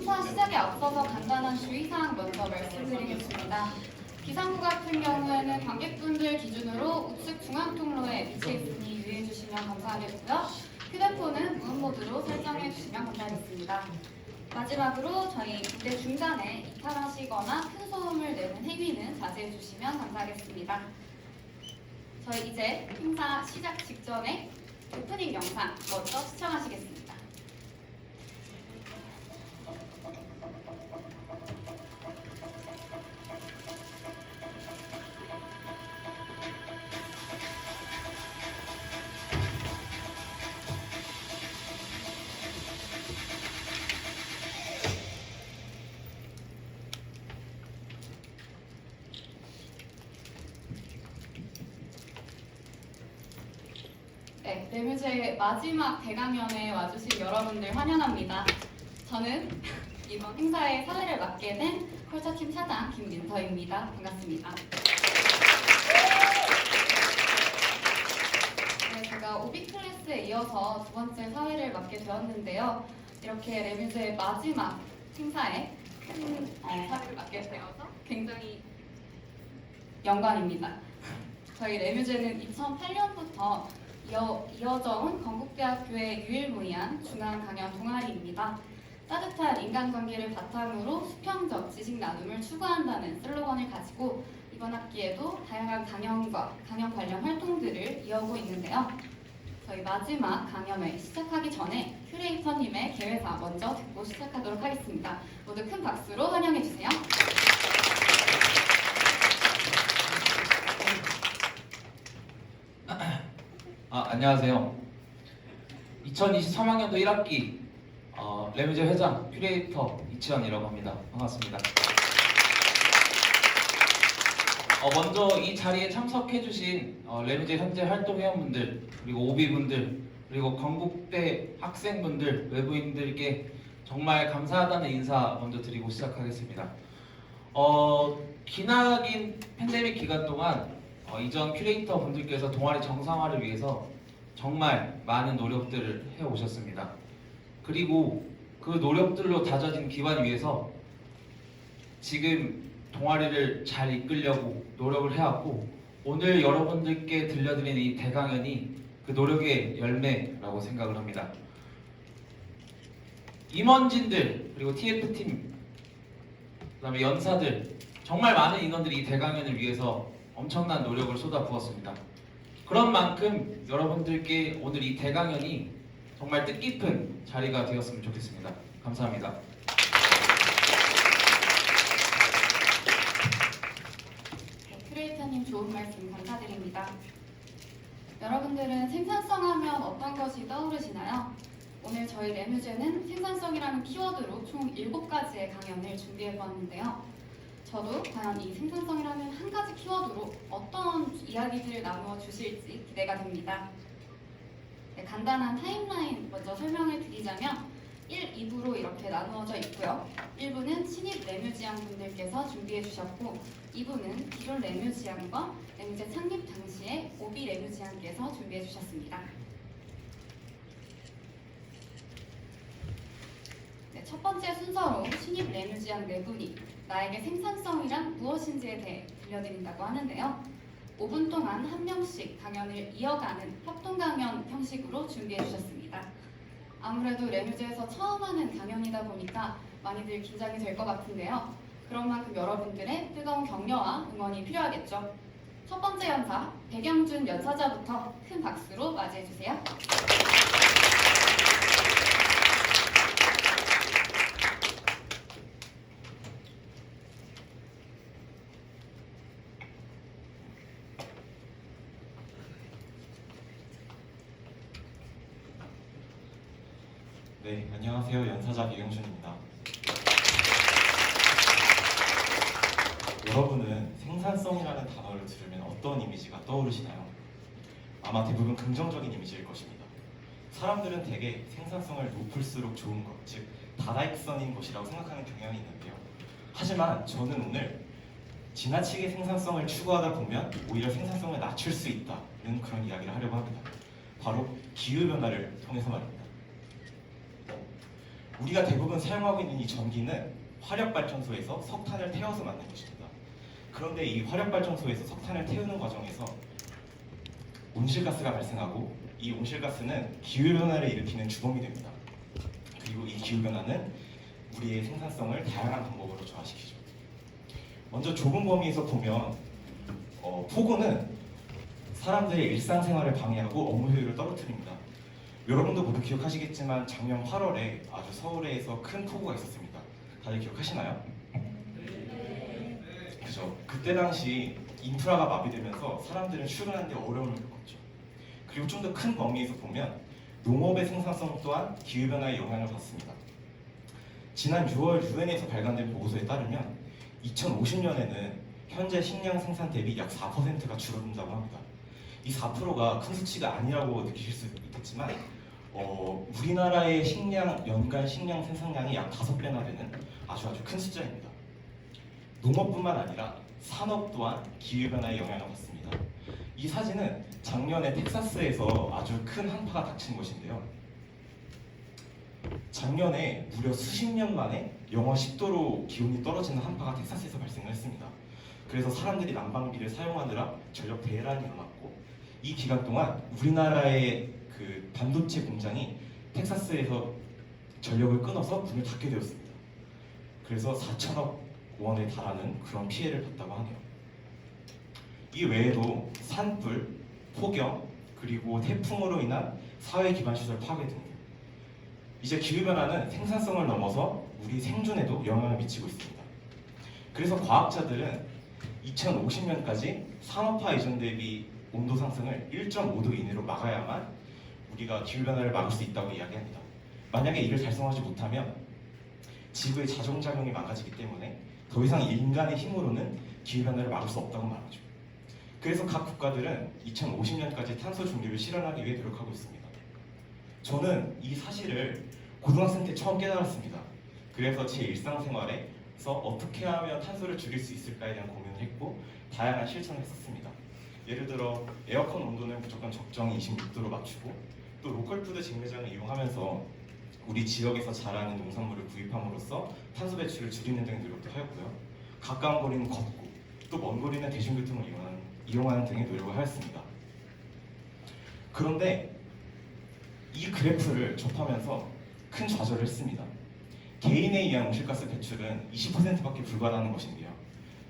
행사 시작에 앞서서 간단한 주의사항 먼저 말씀드리겠습니다. 비상구 같은 경우에는 관객분들 기준으로 우측 중앙 통로에 위치해 있으니 유의해 주시면 감사하겠고요. 휴대폰은 무음 모드로 설정해 주시면 감사하겠습니다. 마지막으로 저희 무대 중간에 이탈하시거나 큰 소음을 내는 행위는 자제해 주시면 감사하겠습니다. 저희 이제 행사 시작 직전에 오프닝 영상 먼저 시청하시겠습니다. 네, 레뮤즈의 마지막 대강연에 와주신 여러분들 환영합니다. 저는 이번 행사의 사회를 맡게 된 컬처팀 차장 김민서입니다. 반갑습니다. 네, 제가 오비 클래스에 이어서 두 번째 사회를 맡게 되었는데요. 이렇게 레뮤즈의 마지막 행사에 큰 사회를 맡게 되어서 굉장히 영광입니다. 저희 레뮤즈는 2008년부터 이어져 온 건국대학교의 유일무이한 중앙 강연 동아리입니다. 따뜻한 인간관계를 바탕으로 수평적 지식 나눔을 추구한다는 슬로건을 가지고 이번 학기에도 다양한 강연과 강연 관련 활동들을 이어오고 있는데요. 저희 마지막 강연을 시작하기 전에 큐레이터님의 개회사 먼저 듣고 시작하도록 하겠습니다. 모두 큰 박수로 환영해주세요. 안녕하세요. 2023학년도 1학기 레뮤즈 회장 큐레이터 이치현이라고 합니다. 반갑습니다. 먼저 이 자리에 참석해주신 레뮤즈 현재 활동 회원분들, 그리고 오비분들, 그리고 건국대 학생분들, 외부인들께 정말 감사하다는 인사 먼저 드리고 시작하겠습니다. 기나긴 팬데믹 기간 동안 이전 큐레이터 분들께서 동아리 정상화를 위해서 정말 많은 노력들을 해오셨습니다. 그리고 그 노력들로 다져진 기반 위에서 지금 동아리를 잘 이끌려고 노력을 해왔고, 오늘 여러분들께 들려드리는 이 대강연이 그 노력의 열매라고 생각을 합니다. 임원진들, 그리고 TF팀, 그다음에 연사들, 정말 많은 인원들이 이 대강연을 위해서 엄청난 노력을 쏟아부었습니다. 그런 만큼 여러분들께 오늘 이 대강연이 정말 뜻깊은 자리가 되었으면 좋겠습니다. 감사합니다. 네, 큐레이터님 좋은 말씀 감사드립니다. 여러분들은 생산성 하면 어떤 것이 떠오르시나요? 오늘 저희 레뮤즈는 생산성이라는 키워드로 총 7가지의 강연을 준비해보았는데요. 저도 과연 이 생산성이라는 한 가지 키워드로 어떤 이야기들을 나누어 주실지 기대가 됩니다. 네, 간단한 타임라인 먼저 설명을 드리자면 1, 2부로 이렇게 나누어져 있고요. 1부는 신입 레뮤지안 분들께서 준비해 주셨고 2부는 기존 레뮤지안과 레뮤지 창립 당시에 오비 레뮤지안께서 준비해 주셨습니다. 네, 첫 번째 순서로 신입 레뮤지안 4분이 나에게 생산성이란 무엇인지에 대해 들려드린다고 하는데요. 5분 동안 한 명씩 강연을 이어가는 협동 강연 형식으로 준비해 주셨습니다. 아무래도 레뮤즈에서 처음 하는 강연이다 보니까 많이들 긴장이 될 것 같은데요. 그런 만큼 여러분들의 뜨거운 격려와 응원이 필요하겠죠. 첫 번째 연사 백영준 연사자부터 큰 박수로 맞이해 주세요. 네, 안녕하세요. 연사자 백영준입니다. 여러분은 생산성이라는 단어를 들으면 어떤 이미지가 떠오르시나요? 아마 대부분 긍정적인 이미지일 것입니다. 사람들은 대개 생산성을 높일수록 좋은 것, 즉 다다익선인 것이라고 생각하는 경향이 있는데요. 하지만 저는 오늘 지나치게 생산성을 추구하다 보면 오히려 생산성을 낮출 수 있다는 그런 이야기를 하려고 합니다. 바로 기후변화를 통해서 말입니다. 우리가 대부분 사용하고 있는 이 전기는 화력발전소에서 석탄을 태워서 만든 것입니다. 그런데 이 화력발전소에서 석탄을 태우는 과정에서 온실가스가 발생하고 이 온실가스는 기후변화를 일으키는 주범이 됩니다. 그리고 이 기후변화는 우리의 생산성을 다양한 방법으로 저하시키죠. 먼저 좁은 범위에서 보면 폭우는 사람들의 일상생활을 방해하고 업무 효율을 떨어뜨립니다. 여러분도 모두 기억하시겠지만 작년 8월에 아주 서울에서 큰 폭우가 있었습니다. 다들 기억하시나요? 그죠. 그때 당시 인프라가 마비되면서 사람들은 출근하는데 어려움을 겪었죠. 그리고 좀 더 큰 범위에서 보면 농업의 생산성 또한 기후변화의 영향을 받습니다. 지난 6월 유엔에서 발간된 보고서에 따르면 2050년에는 현재 식량 생산 대비 약 4%가 줄어든다고 합니다. 이 4%가 큰 수치가 아니라고 느끼실 수 있겠지만 우리나라의 연간 식량 생산량이 약 5배나 되는 아주 큰 숫자입니다. 농업뿐만 아니라 산업 또한 기후변화의 영향을 받습니다. 이 사진은 작년에 텍사스에서 아주 큰 한파가 닥친 것인데요. 작년에 무려 수십 년 만에 영하 10도로 기온이 떨어지는 한파가 텍사스에서 발생을 했습니다. 그래서 사람들이 난방비를 사용하느라 전력 대란이 일어났고 이 기간 동안 우리나라의 그 반도체 공장이 텍사스에서 전력을 끊어서 문을 닫게 되었습니다. 그래서 4천억 원에 달하는 그런 피해를 봤다고 하네요. 이 외에도 산불, 폭염, 그리고 태풍으로 인한 사회 기반 시설 파괴 등 이제 기후변화는 생산성을 넘어서 우리 생존에도 영향을 미치고 있습니다. 그래서 과학자들은 2050년까지 산업화 이전 대비 온도 상승을 1.5도 이내로 막아야만 우리가 기후변화를 막을 수 있다고 이야기합니다. 만약에 이를 달성하지 못하면 지구의 자정작용이 망가지기 때문에 더 이상 인간의 힘으로는 기후변화를 막을 수 없다고 말하죠. 그래서 각 국가들은 2050년까지 탄소 중립을 실현하기 위해 노력하고 있습니다. 저는 이 사실을 고등학생 때 처음 깨달았습니다. 그래서 제 일상생활에서 어떻게 하면 탄소를 줄일 수 있을까에 대한 고민을 했고 다양한 실천을 했었습니다. 예를 들어 에어컨 온도는 무조건 적정 26도로 맞추고 또 로컬푸드 직매장을 이용하면서 우리 지역에서 자라는 농산물을 구입함으로써 탄소 배출을 줄이는 등의 노력도 하였고요. 가까운 거리는 걷고 또 먼 거리는 대중교통을 이용하는 등의 노력을 하였습니다. 그런데 이 그래프를 접하면서 큰 좌절을 했습니다. 개인에 의한 온실가스 배출은 20%밖에 불과하다는 것인데요.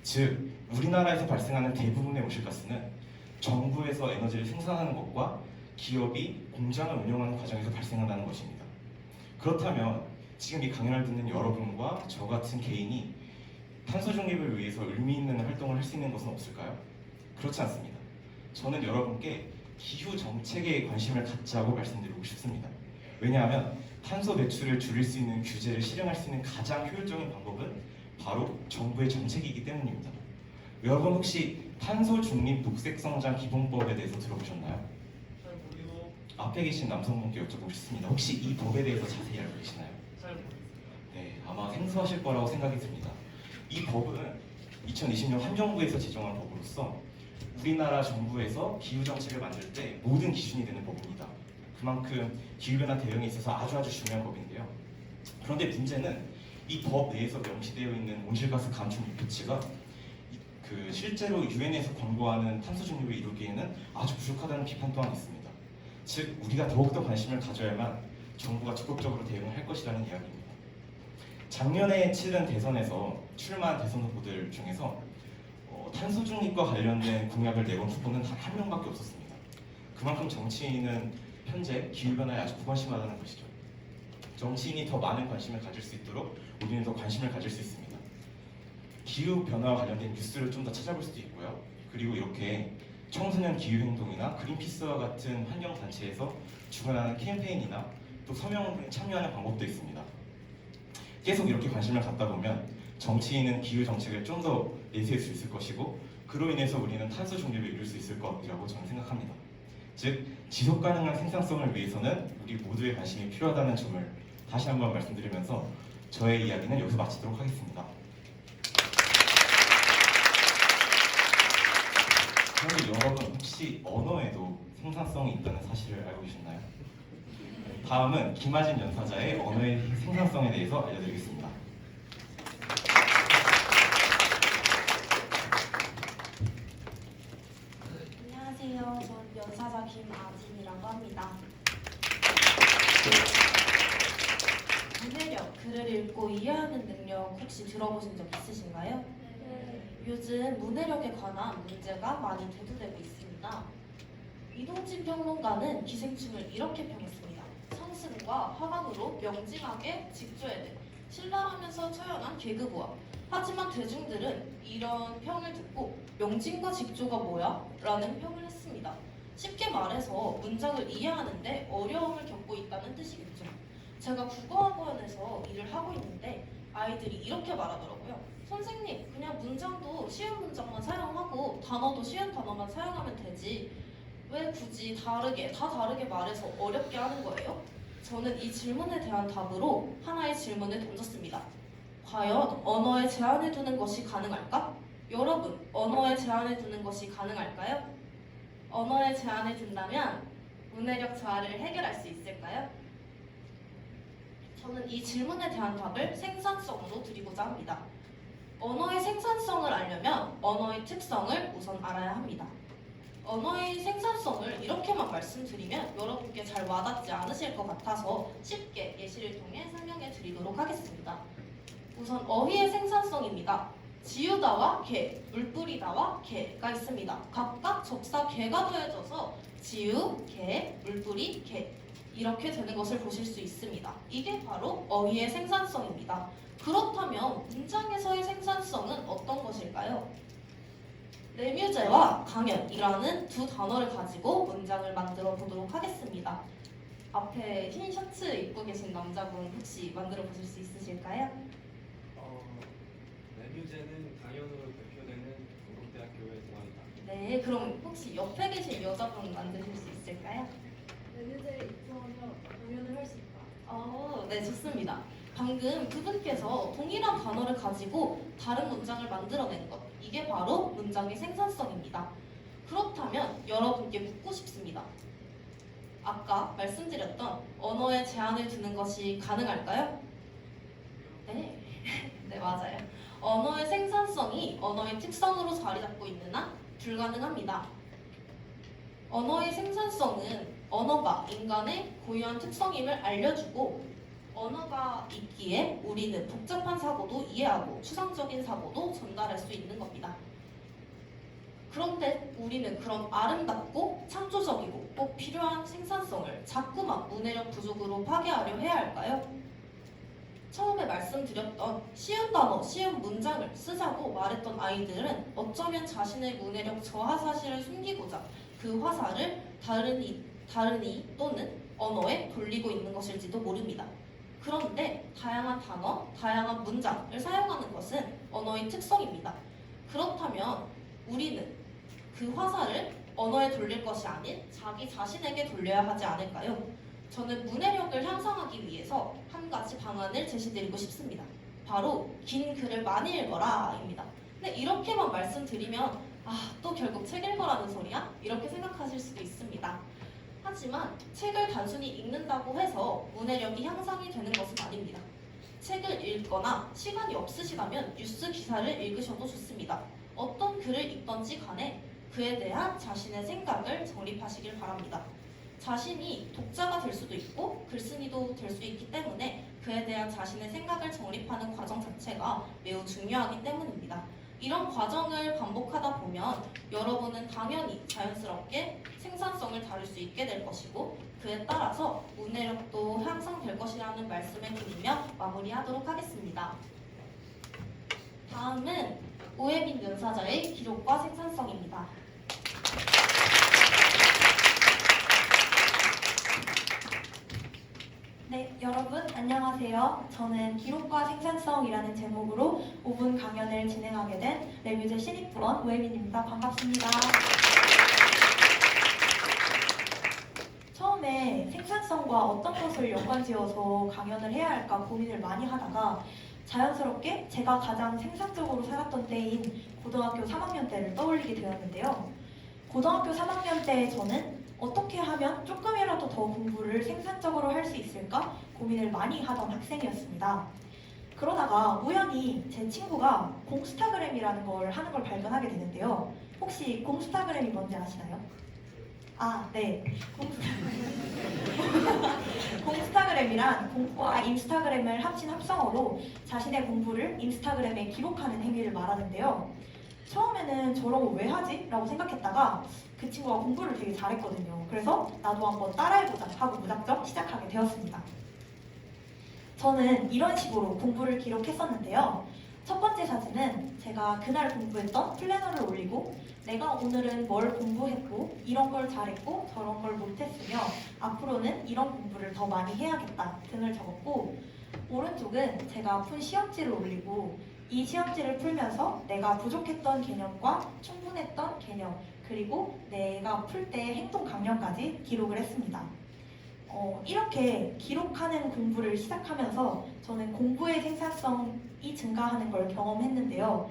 즉, 우리나라에서 발생하는 대부분의 온실가스는 정부에서 에너지를 생산하는 것과 기업이 공장을 운영하는 과정에서 발생한다는 것입니다. 그렇다면 지금 이 강연을 듣는 여러분과 저 같은 개인이 탄소 중립을 위해서 의미 있는 활동을 할 수 있는 것은 없을까요? 그렇지 않습니다. 저는 여러분께 기후 정책에 관심을 갖자고 말씀드리고 싶습니다. 왜냐하면 탄소 배출을 줄일 수 있는 규제를 실행할 수 있는 가장 효율적인 방법은 바로 정부의 정책이기 때문입니다. 여러분 혹시 탄소 중립 녹색 성장 기본법에 대해서 들어보셨나요? 잘 모르고 앞에 계신 남성분께 여쭤보고 싶습니다. 혹시 이 법에 대해서 자세히 알고 계시나요? 잘 모르겠어요. 네, 아마 생소하실 거라고 생각이 듭니다. 이 법은 2020년 환경부에서 제정한 법으로서 우리나라 정부에서 기후 정책을 만들 때 모든 기준이 되는 법입니다. 그만큼 기후변화 대응에 있어서 아주 중요한 법인데요. 그런데 문제는 이 법 내에서 명시되어 있는 온실가스 감축 목표치가 실제로 유엔에서 권고하는 탄소 중립을 이루기에는 아주 부족하다는 비판 또한 있습니다. 즉, 우리가 더욱더 관심을 가져야만 정부가 적극적으로 대응을 할 것이라는 이야기입니다. 작년에 치른 대선에서 출마한 대선 후보들 중에서 탄소 중립과 관련된 공약을 내건 후보는 단 한 명밖에 없었습니다. 그만큼 정치인은 현재 기후변화에 아주 무관심하다는 것이죠. 정치인이 더 많은 관심을 가질 수 있도록 우리는 더 관심을 가질 수 있습니다. 기후변화와 관련된 뉴스를 좀 더 찾아볼 수도 있고요. 그리고 이렇게 청소년 기후행동이나 그린피스와 같은 환경단체에서 주관하는 캠페인이나 또 서명에 참여하는 방법도 있습니다. 계속 이렇게 관심을 갖다 보면 정치인은 기후 정책을 좀 더 내세울 수 있을 것이고 그로 인해서 우리는 탄소 중립을 이룰 수 있을 것이라고 저는 생각합니다. 즉, 지속 가능한 생산성을 위해서는 우리 모두의 관심이 필요하다는 점을 다시 한번 말씀드리면서 저의 이야기는 여기서 마치도록 하겠습니다. 그런데 여러분 혹시 언어에도 생산성이 있다는 사실을 알고 계셨나요? 다음은 김하진 연사자의 언어의 생산성에 대해서 알려드리겠습니다. 안녕하세요. 전 연사자 김아진이라고 합니다. 문해력, 글을 읽고 이해하는 능력 혹시 들어보신 적 있으신가요? 요즘 문해력에 관한 문제가 많이 대두되고 있습니다. 이동진 평론가는 기생충을 이렇게 평했습니다. 상승과 하강으로 명징하게 직조해낸 신랄하면서 처연한 개그고와 하지만 대중들은 이런 평을 듣고 명징과 직조가 뭐야? 라는 평을 했습니다. 쉽게 말해서 문장을 이해하는데 어려움을 겪고 있다는 뜻이겠죠. 제가 국어학원에서 일을 하고 있는데 아이들이 이렇게 말하더라고요. 선생님, 그냥 문장도 쉬운 문장만 사용하고 단어도 쉬운 단어만 사용하면 되지. 왜 굳이 다 다르게 말해서 어렵게 하는 거예요? 저는 이 질문에 대한 답으로 하나의 질문을 던졌습니다. 과연 언어에 제한을 두는 것이 가능할까? 여러분, 언어에 제한을 두는 것이 가능할까요? 언어에 제한을 둔다면 문해력 저하를 해결할 수 있을까요? 저는 이 질문에 대한 답을 생산성으로 드리고자 합니다. 언어의 생산성을 알려면 언어의 특성을 우선 알아야 합니다. 언어의 생산성을 이렇게만 말씀드리면 여러분께 잘 와닿지 않으실 것 같아서 쉽게 예시를 통해 설명해 드리도록 하겠습니다. 우선 어휘의 생산성입니다. 지우다와 개, 물뿌리다와 개가 있습니다. 각각 접사 개가 더해져서 지우, 개, 물뿌리, 개 이렇게 되는 것을 보실 수 있습니다. 이게 바로 어휘의 생산성입니다. 그렇다면 문장에서의 생산성은 어떤 것일까요? 레뮤제와 강연이라는 두 단어를 가지고 문장을 만들어 보도록 하겠습니다. 앞에 흰 셔츠 입고 계신 남자분 혹시 만들어 보실 수 있으실까요? 레뮤제는 강연으로 대표되는 동국대학교의 동아리다. 네, 그럼 혹시 옆에 계신 여자분 만드실 수 있을까요? 레뮤제에 입성하면 강연을 할 수 있다. 네, 좋습니다. 방금 그분께서 동일한 단어를 가지고 다른 문장을 만들어낸 것, 이게 바로 문장의 생산성입니다. 그렇다면 여러분께 묻고 싶습니다. 아까 말씀드렸던 언어에 제한을 두는 것이 가능할까요? 네, 네 맞아요. 언어의 생산성이 언어의 특성으로 자리 잡고 있는 한 불가능합니다. 언어의 생산성은 언어가 인간의 고유한 특성임을 알려주고 언어가 있기에 우리는 복잡한 사고도 이해하고 추상적인 사고도 전달할 수 있는 겁니다. 그런데 우리는 그런 아름답고 창조적이고 꼭 필요한 생산성을 자꾸만 문해력 부족으로 파괴하려 해야 할까요? 처음에 말씀드렸던 쉬운 단어, 쉬운 문장을 쓰자고 말했던 아이들은 어쩌면 자신의 문해력 저하 사실을 숨기고자 그 화살을 다른 이 또는 언어에 돌리고 있는 것일지도 모릅니다. 그런데 다양한 단어, 다양한 문장을 사용하는 것은 언어의 특성입니다. 그렇다면 우리는 그 화살을 언어에 돌릴 것이 아닌 자기 자신에게 돌려야 하지 않을까요? 저는 문해력을 향상하기 위해서 한 가지 방안을 제시드리고 싶습니다. 바로 긴 글을 많이 읽어라입니다. 근데 이렇게만 말씀드리면 또 결국 책 읽어라는 소리야? 이렇게 생각하실 수도 있습니다. 하지만 책을 단순히 읽는다고 해서 문해력이 향상이 되는 것은 아닙니다. 책을 읽거나 시간이 없으시다면 뉴스 기사를 읽으셔도 좋습니다. 어떤 글을 읽던지 간에 그에 대한 자신의 생각을 정립하시길 바랍니다. 자신이 독자가 될 수도 있고 글쓴이도 될 수 있기 때문에 그에 대한 자신의 생각을 정립하는 과정 자체가 매우 중요하기 때문입니다. 이런 과정을 반복하다 보면 여러분은 당연히 자연스럽게 생산성을 다룰 수 있게 될 것이고 그에 따라서 문해력도 향상될 것이라는 말씀을 드리며 마무리하도록 하겠습니다. 다음은 오혜빈 연사자의 기록과 생산성입니다. 네, 여러분 안녕하세요. 저는 기록과 생산성이라는 제목으로 5분 강연을 진행하게 된 레뮤제 신입부원 오혜민입니다. 반갑습니다. 처음에 생산성과 어떤 것을 연관지어서 강연을 해야 할까 고민을 많이 하다가 자연스럽게 제가 가장 생산적으로 살았던 때인 고등학교 3학년 때를 떠올리게 되었는데요. 고등학교 3학년 때 저는 어떻게 하면 조금이라도 더 공부를 생산적으로 할 수 있을까 고민을 많이 하던 학생이었습니다. 그러다가 우연히 제 친구가 공스타그램이라는 걸 하는 걸 발견하게 되는데요. 혹시 공스타그램이 뭔지 아시나요? 아, 네. 공스타그램이란 공부와 인스타그램을 합친 합성어로 자신의 공부를 인스타그램에 기록하는 행위를 말하는데요. 처음에는 저런 거 왜 하지? 라고 생각했다가 그 친구가 공부를 되게 잘했거든요. 그래서 나도 한번 따라해보자 하고 무작정 시작하게 되었습니다. 저는 이런 식으로 공부를 기록했었는데요. 첫 번째 사진은 제가 그날 공부했던 플래너를 올리고 내가 오늘은 뭘 공부했고 이런 걸 잘했고 저런 걸 못했으며 앞으로는 이런 공부를 더 많이 해야겠다 등을 적었고 오른쪽은 제가 푼 시험지를 올리고 이 시험지를 풀면서 내가 부족했던 개념과 충분했던 개념 그리고 내가 풀 때 행동 강령까지 기록을 했습니다. 이렇게 기록하는 공부를 시작하면서 저는 공부의 생산성이 증가하는 걸 경험했는데요.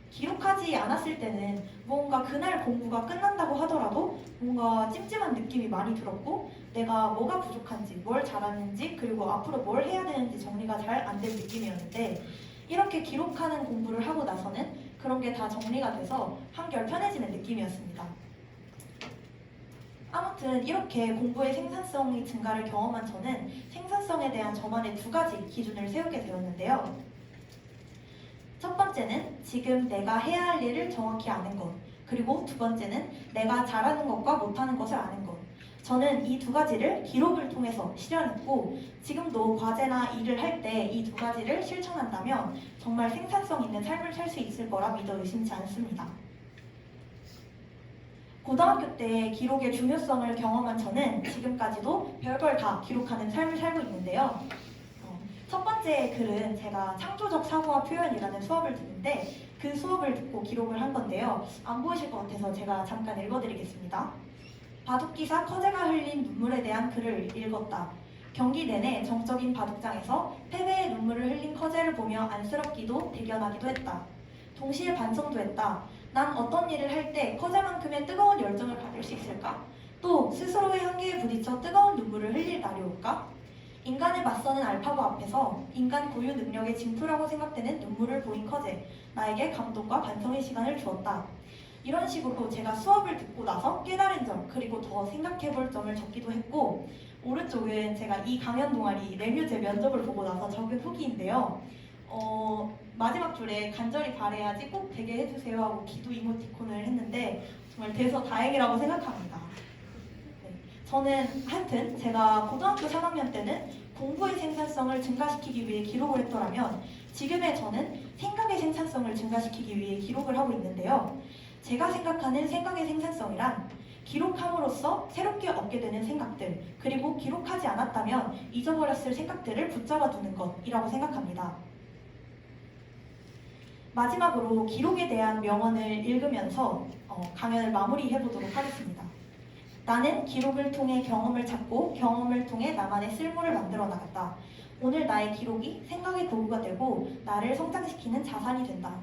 기록하지 않았을 때는 뭔가 그날 공부가 끝난다고 하더라도 뭔가 찜찜한 느낌이 많이 들었고 내가 뭐가 부족한지, 뭘 잘하는지, 그리고 앞으로 뭘 해야 되는지 정리가 잘 안 된 느낌이었는데 이렇게 기록하는 공부를 하고 나서는 그런 게 다 정리가 돼서 한결 편해지는 느낌이었습니다. 아무튼 이렇게 공부의 생산성이 증가를 경험한 저는 생산성에 대한 저만의 두 가지 기준을 세우게 되었는데요. 첫 번째는 지금 내가 해야 할 일을 정확히 아는 것, 그리고 두 번째는 내가 잘하는 것과 못하는 것을 아는 것. 저는 이 두 가지를 기록을 통해서 실현했고 지금도 과제나 일을 할 때 이 두 가지를 실천한다면 정말 생산성 있는 삶을 살 수 있을 거라 믿어 의심치 않습니다. 고등학교 때 기록의 중요성을 경험한 저는 지금까지도 별걸 다 기록하는 삶을 살고 있는데요. 첫 번째 글은 제가 창조적 사고와 표현이라는 수업을 듣는데 그 수업을 듣고 기록을 한 건데요. 안 보이실 것 같아서 제가 잠깐 읽어드리겠습니다. 바둑기사 커제가 흘린 눈물에 대한 글을 읽었다. 경기 내내 정적인 바둑장에서 패배의 눈물을 흘린 커제를 보며 안쓰럽기도 대견하기도 했다. 동시에 반성도 했다. 난 어떤 일을 할 때 커제만큼의 뜨거운 열정을 가질 수 있을까? 또 스스로의 한계에 부딪혀 뜨거운 눈물을 흘릴 날이 올까? 인간을 맞서는 알파고 앞에서 인간 고유 능력의 징표라고 생각되는 눈물을 보인 커제. 나에게 감동과 반성의 시간을 주었다. 이런 식으로 제가 수업을 듣고 나서 깨달은 점 그리고 더 생각해볼 점을 적기도 했고 오른쪽은 제가 이 강연 동아리 레뮤제 면접을 보고 나서 적은 후기인데요. 마지막 줄에 간절히 바래야지 꼭 되게 해주세요 하고 기도 이모티콘을 했는데 정말 돼서 다행이라고 생각합니다. 네. 저는 하여튼 제가 고등학교 3학년 때는 공부의 생산성을 증가시키기 위해 기록을 했더라면 지금의 저는 생각의 생산성을 증가시키기 위해 기록을 하고 있는데요. 제가 생각하는 생각의 생산성이란 기록함으로써 새롭게 얻게 되는 생각들 그리고 기록하지 않았다면 잊어버렸을 생각들을 붙잡아 두는 것이라고 생각합니다. 마지막으로 기록에 대한 명언을 읽으면서 강연을 마무리해보도록 하겠습니다. 나는 기록을 통해 경험을 찾고 경험을 통해 나만의 쓸모를 만들어 나갔다. 오늘 나의 기록이 생각의 도구가 되고 나를 성장시키는 자산이 된다.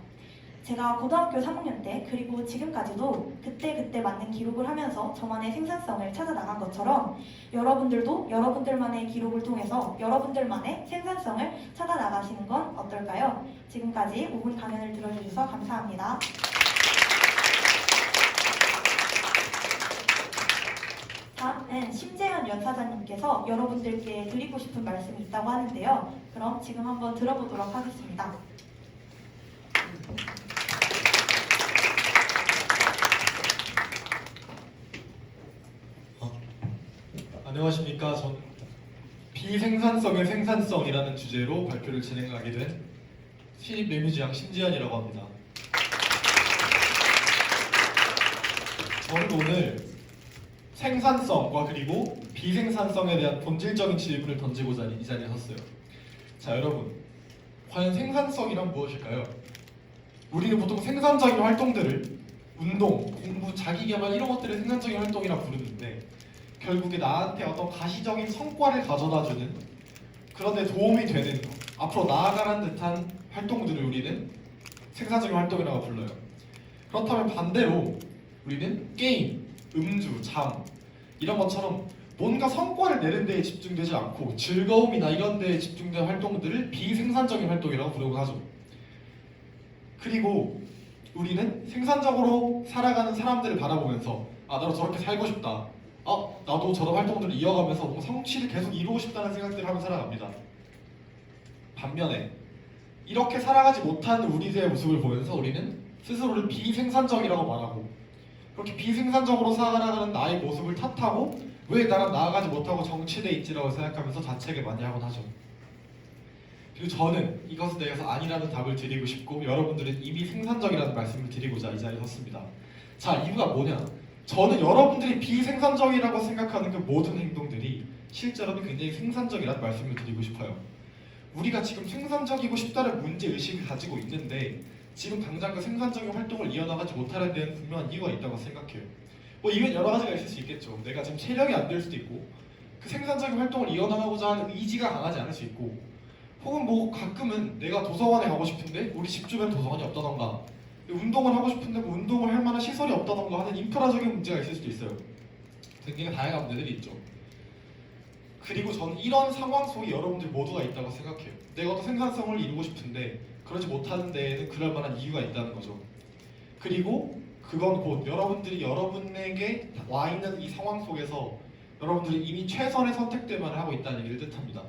제가 고등학교 3학년 때 그리고 지금까지도 그때그때 맞는 기록을 하면서 저만의 생산성을 찾아 나간 것처럼 여러분들도 여러분들만의 기록을 통해서 여러분들만의 생산성을 찾아 나가시는 건 어떨까요? 지금까지 5분 강연을 들어주셔서 감사합니다. 다음은 심재현 연사장님께서 여러분들께 드리고 싶은 말씀이 있다고 하는데요. 그럼 지금 한번 들어보도록 하겠습니다. 안녕하십니까. 전 비생산성의 생산성이라는 주제로 발표를 진행하게 된 신입 레뮤지양 심지현이라고 합니다. 저는 오늘 생산성과 그리고 비생산성에 대한 본질적인 질문을 던지고자 이 자리에 섰어요. 자, 여러분, 과연 생산성이란 무엇일까요? 우리는 보통 생산적인 활동들을 운동, 공부, 자기 개발 이런 것들을 생산적인 활동이라 부르는데 결국에 나한테 어떤 가시적인 성과를 가져다주는 그런 데 도움이 되는 앞으로 나아가라는 듯한 활동들을 우리는 생산적인 활동이라고 불러요. 그렇다면 반대로 우리는 게임, 음주, 잠 이런 것처럼 뭔가 성과를 내는 데에 집중되지 않고 즐거움이나 이런 데에 집중된 활동들을 비생산적인 활동이라고 부르곤 하죠. 그리고 우리는 생산적으로 살아가는 사람들을 바라보면서 아 나도 저렇게 살고 싶다. 나도 저런 활동들을 이어가면서 뭔가 성취를 계속 이루고 싶다는 생각들을 하며 살아갑니다. 반면에 이렇게 살아가지 못하는 우리들의 모습을 보면서 우리는 스스로를 비생산적이라고 말하고 그렇게 비생산적으로 살아가는 나의 모습을 탓하고 왜 나랑 나아가지 못하고 정체돼 있지라고 생각하면서 자책을 많이 하곤 하죠. 그리고 저는 이것에 대해서 아니라는 답을 드리고 싶고 여러분들은 이미 생산적이라는 말씀을 드리고자 이 자리에 섰습니다. 자, 이유가 뭐냐? 저는 여러분들이 비생산적이라고 생각하는 그 모든 행동들이 실제로는 굉장히 생산적이라는 말씀을 드리고 싶어요. 우리가 지금 생산적이고 싶다는 문제의식을 가지고 있는데 지금 당장 그 생산적인 활동을 이어나가지 못하는 데는 분명한 이유가 있다고 생각해요. 뭐 이유는 여러 가지가 있을 수 있겠죠. 내가 지금 체력이 안 될 수도 있고 그 생산적인 활동을 이어나가고자 하는 의지가 강하지 않을 수 있고 혹은 뭐 가끔은 내가 도서관에 가고 싶은데 우리 집 주변 도서관이 없다던가 운동을 하고 싶은데 뭐 운동을 할 만한 시설이 없다던가 하는 인프라적인 문제가 있을 수도 있어요. 굉장히 다양한 문제들이 있죠. 그리고 저는 이런 상황 속에 여러분들 모두가 있다고 생각해요. 내가 어떤 생산성을 이루고 싶은데 그러지 못하는 데에는 그럴 만한 이유가 있다는 거죠. 그리고 그건 곧 여러분들이 여러분에게 와 있는 이 상황 속에서 여러분들이 이미 최선의 선택들만 하고 있다는 얘기를 뜻합니다.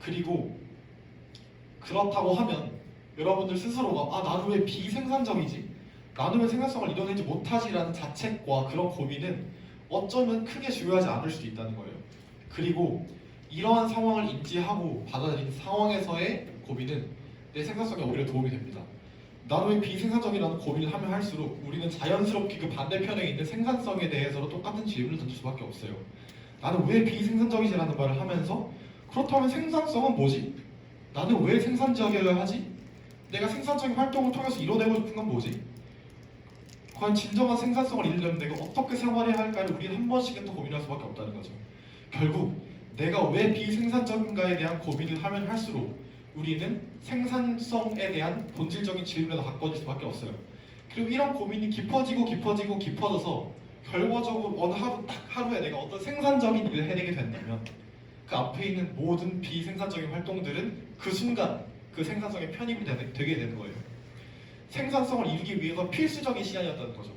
그리고 그렇다고 하면 여러분들 스스로가 나는 왜 비생산적이지? 나는 왜 생산성을 이뤄내지 못하지라는 자책과 그런 고민은 어쩌면 크게 중요하지 않을 수도 있다는 거예요. 그리고 이러한 상황을 인지하고 받아들인 상황에서의 고민은 내 생산성에 오히려 도움이 됩니다. 나는 왜 비생산적이라는 고민을 하면 할수록 우리는 자연스럽게 그 반대편에 있는 생산성에 대해서도 똑같은 질문을 던질 수밖에 없어요. 나는 왜 비생산적이지라는 말을 하면서 그렇다면 생산성은 뭐지? 나는 왜 생산적이어야 하지? 내가 생산적인 활동을 통해서 이뤄내고 싶은 건 뭐지? 과연 진정한 생산성을 이루려면 내가 어떻게 생활해야 할까를 우리는 한 번씩은 더 고민할 수밖에 없다는 거죠. 결국 내가 왜 비생산적인가에 대한 고민을 하면 할수록 우리는 생산성에 대한 본질적인 질문에 더 가까워질 수밖에 없어요. 그리고 이런 고민이 깊어져서 결과적으로 어느 하루에 내가 어떤 생산적인 일을 해내게 된다면 그 앞에 있는 모든 비생산적인 활동들은 그 순간 그 생산성에 편입이 되게 되는 거예요. 생산성을 이루기 위해서 필수적인 시간이었다는 거죠.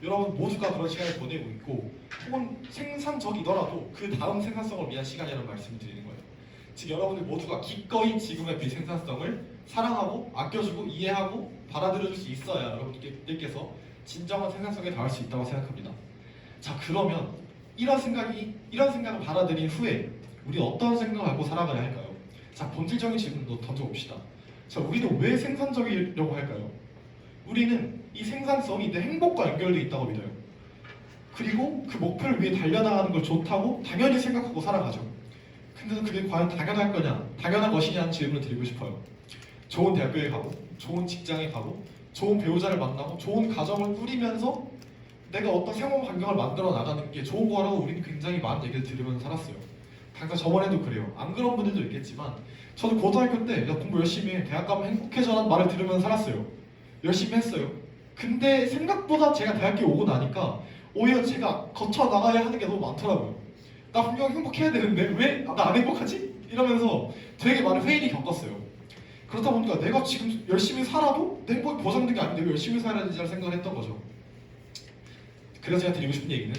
여러분 모두가 그런 시간을 보내고 있고 혹은 생산적이더라도 그 다음 생산성을 위한 시간이라는 말씀을 드리는 거예요. 즉 여러분들 모두가 기꺼이 지금의 비생산성을 사랑하고 아껴주고 이해하고 받아들여줄 수 있어야 여러분들께서 진정한 생산성에 닿을 수 있다고 생각합니다. 자, 그러면 이런 생각을 받아들인 후에 우리는 어떤 생각을 갖고 살아가야 할까요? 자, 본질적인 질문도 던져봅시다. 자, 우리는 왜 생산적이려고 할까요? 우리는 이 생산성이 내 행복과 연결되어 있다고 믿어요. 그리고 그 목표를 위해 달려나가는 걸 좋다고 당연히 생각하고 살아가죠. 근데 그게 과연 당연할 거냐, 당연한 것이냐는 질문을 드리고 싶어요. 좋은 대학교에 가고, 좋은 직장에 가고, 좋은 배우자를 만나고, 좋은 가정을 꾸리면서 내가 어떤 생활 환경을 만들어 나가는 게 좋은 거라고 우리는 굉장히 많은 얘기를 들으면서 살았어요. 당장 저번에도 그래요. 안 그런 분들도 있겠지만 저도 고등학교 때 야, 공부 열심히 해, 대학 가면 행복해져라는 말을 들으면서 살았어요. 열심히 했어요. 근데 생각보다 제가 대학교에 오고 나니까 오히려 제가 거쳐 나가야 하는 게 너무 많더라고요. 나 분명 행복해야 되는데 왜 나 안 행복하지? 이러면서 되게 많은 회의를 겪었어요. 그렇다 보니까 내가 지금 열심히 살아도 내 행복이 보장된 게 아닌데 왜 열심히 살아야 되지라는 생각을 했던 거죠. 그래서 제가 드리고 싶은 얘기는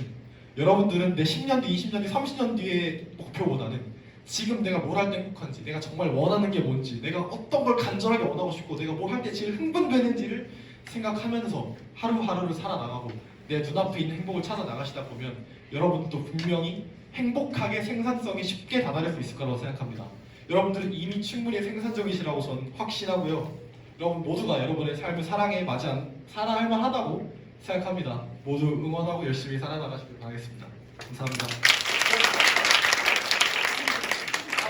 여러분들은 내 10년 뒤, 20년 뒤, 30년 뒤의 목표보다는 지금 내가 뭘 할 때 행복한지, 내가 정말 원하는 게 뭔지, 내가 어떤 걸 간절하게 원하고 싶고 내가 뭘 할 때 제일 흥분되는지를 생각하면서 하루하루를 살아나가고 내 눈앞에 있는 행복을 찾아 나가시다 보면 여러분도 분명히 행복하게 생산성이 쉽게 다다를 수 있을 거라고 생각합니다. 여러분들은 이미 충분히 생산적이시라고 저는 확신하고요. 여러분 모두가 여러분의 삶을 살아할 만하다고 생각합니다. 모두 응원하고 열심히 살아나가시길 바라겠습니다. 감사합니다.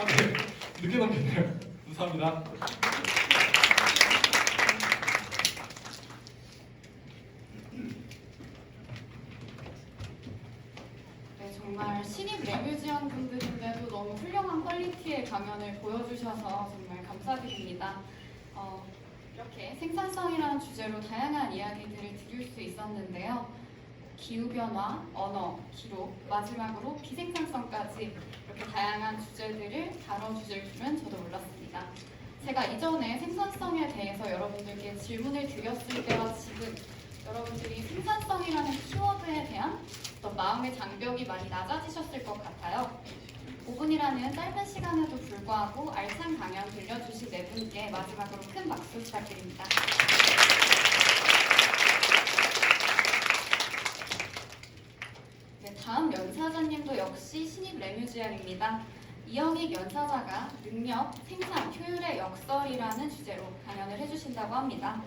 네. 늦게 넘겼네요. 감사합니다. 네, 정말 신입 레뮤지원 분들인데도 너무 훌륭한 퀄리티의 강연을 보여주셔서 정말 감사드립니다. 이렇게 생산성이라는 주제로 다양한 이야기들을 드릴 수 있었는데요. 기후변화, 언어, 기록, 마지막으로 비생산성까지 이렇게 다양한 주제들을 다뤄주실 줄은 저도 몰랐습니다. 제가 이전에 생산성에 대해서 여러분들께 질문을 드렸을 때와 지금 여러분들이 생산성이라는 키워드에 대한 어떤 마음의 장벽이 많이 낮아지셨을 것 같아요. 5분이라는 짧은 시간에도 불구하고 알찬 강연 들려주신 네 분께 마지막으로 큰 박수 부탁드립니다. 네, 다음 연사자님도 역시 신입 레뮤지안입니다. 이영익 연사자가 능력, 생산, 효율의 역설이라는 주제로 강연을 해주신다고 합니다.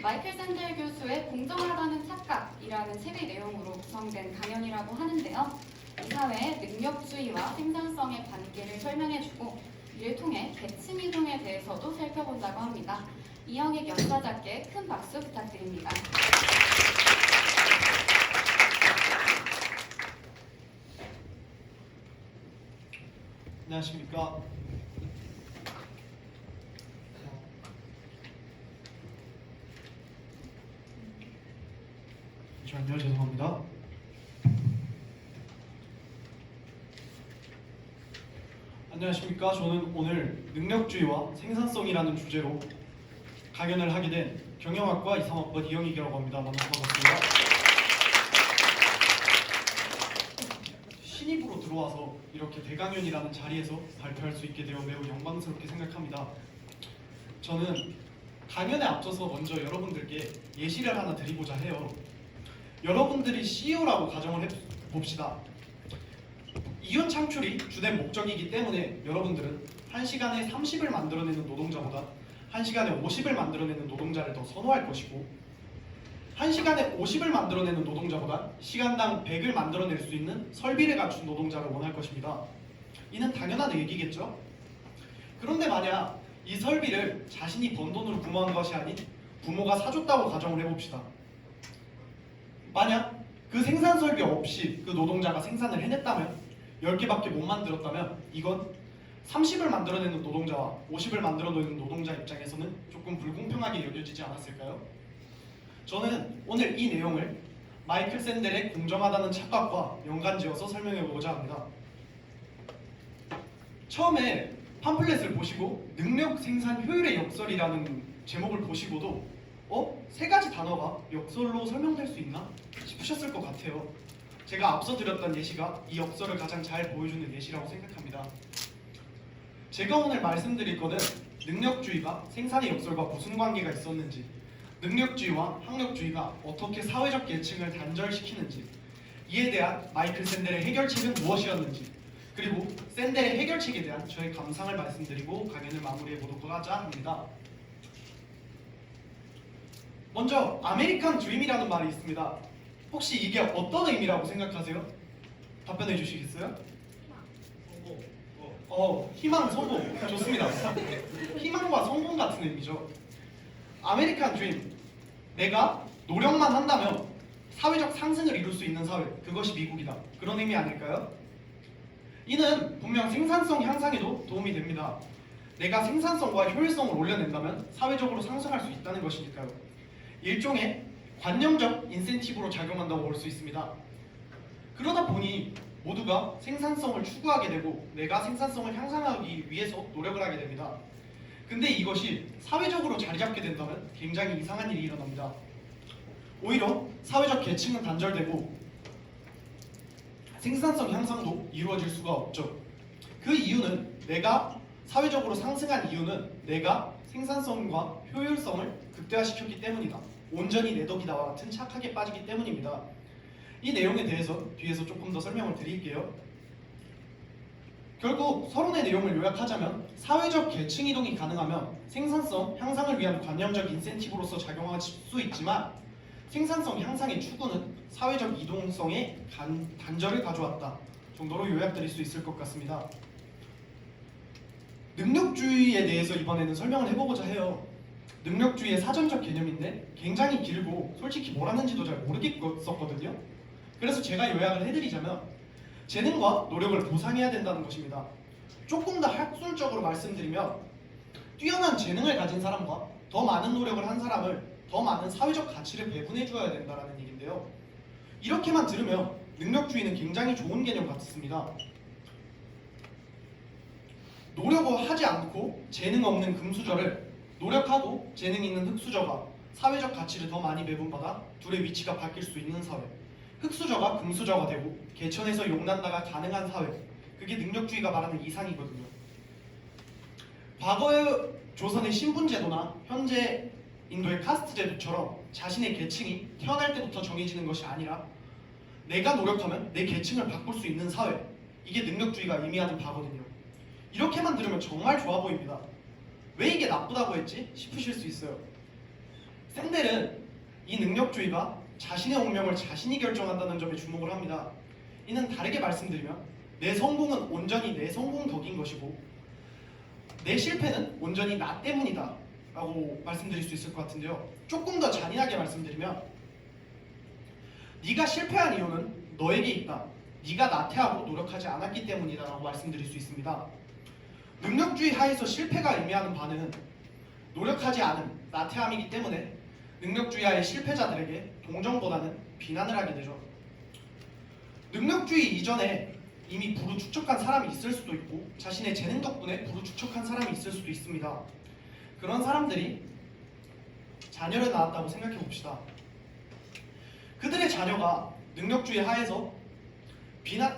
마이클 샌델 교수의 공정하다는 착각이라는 책의 내용으로 구성된 강연이라고 하는데요. 이 사회의 능력주의와 생산성의 관계를 설명해주고 이를 통해 계층 이동에 대해서도 살펴본다고 합니다. 이영익 연사자께 큰 박수 부탁드립니다. 안녕하십니까. 잠시만요. 죄송합니다. 안녕하십니까. 저는 오늘 능력주의와 생산성이라는 주제로 강연을 하게 된 경영학과 이상학번 이영익이라고 합니다. 만나서 반갑습니다. 신입으로 들어와서 이렇게 대강연이라는 자리에서 발표할 수 있게 되어 매우 영광스럽게 생각합니다. 저는 강연에 앞서서 먼저 여러분들께 예시를 하나 드리고자 해요. 여러분들이 CEO라고 가정을 해봅시다. 이윤 창출이 주된 목적이기 때문에 여러분들은 1시간에 30을 만들어내는 노동자보다 1시간에 50을 만들어내는 노동자를 더 선호할 것이고 1시간에 50을 만들어내는 노동자보다 시간당 100을 만들어낼 수 있는 설비를 갖춘 노동자를 원할 것입니다. 이는 당연한 얘기겠죠? 그런데 만약 이 설비를 자신이 번 돈으로 구매한 것이 아닌 부모가 사줬다고 가정을 해봅시다. 만약 그 생산 설비 없이 그 노동자가 생산을 해냈다면 10개밖에 못 만들었다면 이건 30을 만들어내는 노동자와 50을 만들어내는 노동자 입장에서는 조금 불공평하게 여겨지지 않았을까요? 저는 오늘 이 내용을 마이클 샌델의 공정하다는 착각과 연관지어서 설명해보고자 합니다. 처음에 팜플렛을 보시고 능력 생산 효율의 역설이라는 제목을 보시고도 세 가지 단어가 역설로 설명될 수 있나 싶으셨을 것 같아요. 제가 앞서 드렸던 예시가 이 역설을 가장 잘 보여주는 예시라고 생각합니다. 제가 오늘 말씀드릴 것은 능력주의가 생산의 역설과 무슨 관계가 있었는지, 능력주의와 학력주의가 어떻게 사회적 계층을 단절시키는지, 이에 대한 마이클 샌델의 해결책은 무엇이었는지, 그리고 샌델의 해결책에 대한 저의 감상을 말씀드리고 강연을 마무리해보도록 하자 합니다. 먼저 아메리칸 드림이라는 말이 있습니다. 혹시 이게 어떤 의미라고 생각하세요? 답변해 주시겠어요? 희망, 성공. 좋습니다. 희망과 성공 같은 의미죠. 아메리칸 드림. 내가 노력만 한다면 사회적 상승을 이룰 수 있는 사회, 그것이 미국이다. 그런 의미 아닐까요? 이는 분명 생산성 향상에도 도움이 됩니다. 내가 생산성과 효율성을 올려낸다면 사회적으로 상승할 수 있다는 것이니까요. 일종의 관념적 인센티브로 작용한다고 볼 수 있습니다. 그러다 보니 모두가 생산성을 추구하게 되고 내가 생산성을 향상하기 위해서 노력을 하게 됩니다. 근데 이것이 사회적으로 자리 잡게 된다면 굉장히 이상한 일이 일어납니다. 오히려 사회적 계층은 단절되고 생산성 향상도 이루어질 수가 없죠. 그 이유는 내가 사회적으로 상승한 이유는 내가 생산성과 효율성을 극대화시켰기 때문이다. 온전히 내 덕이다와 같은 착각에 빠지기 때문입니다. 이 내용에 대해서 뒤에서 조금 더 설명을 드릴게요. 결국 서론의 내용을 요약하자면 사회적 계층 이동이 가능하면 생산성 향상을 위한 관념적 인센티브로서 작용할 수 있지만 생산성 향상의 추구는 사회적 이동성의 단절을 가져왔다 정도로 요약드릴 수 있을 것 같습니다. 능력주의에 대해서 이번에는 설명을 해보고자 해요. 능력주의의 사전적 개념인데 굉장히 길고 솔직히 뭘 하는지도 잘 모르겠었거든요. 그래서 제가 요약을 해드리자면 재능과 노력을 보상해야 된다는 것입니다. 조금 더 학술적으로 말씀드리면 뛰어난 재능을 가진 사람과 더 많은 노력을 한 사람을 더 많은 사회적 가치를 배분해 주어야 된다는 얘기인데요. 이렇게만 들으면 능력주의는 굉장히 좋은 개념 같습니다. 노력을 하지 않고 재능 없는 금수저를 노력하고 재능 있는 흑수저가 사회적 가치를 더 많이 배분받아 둘의 위치가 바뀔 수 있는 사회, 흑수저가 금수저가 되고 개천에서 용난다가 가능한 사회, 그게 능력주의가 말하는 이상이거든요. 과거의 조선의 신분제도나 현재 인도의 카스트 제도처럼 자신의 계층이 태어날 때부터 정해지는 것이 아니라 내가 노력하면 내 계층을 바꿀 수 있는 사회, 이게 능력주의가 의미하는 바거든요. 이렇게만 들으면 정말 좋아 보입니다. 왜 이게 나쁘다고 했지? 싶으실 수 있어요. 샌델은 이 능력주의가 자신의 운명을 자신이 결정한다는 점에 주목을 합니다. 이는 다르게 말씀드리면 내 성공은 온전히 내 성공 덕인 것이고 내 실패는 온전히 나 때문이다 라고 말씀드릴 수 있을 것 같은데요. 조금 더 잔인하게 말씀드리면 네가 실패한 이유는 너에게 있다. 네가 나태하고 노력하지 않았기 때문이다 라고 말씀드릴 수 있습니다. 능력주의 하에서 실패가 의미하는 바는 노력하지 않음, 나태함이기 때문에 능력주의 하의 실패자들에게 동정보다는 비난을 하게 되죠. 능력주의 이전에 이미 부르 축적한 사람이 있을 수도 있고 자신의 재능 덕분에 부르 축적한 사람이 있을 수도 있습니다. 그런 사람들이 자녀를 낳았다고 생각해 봅시다. 그들의 자녀가 능력주의 하에서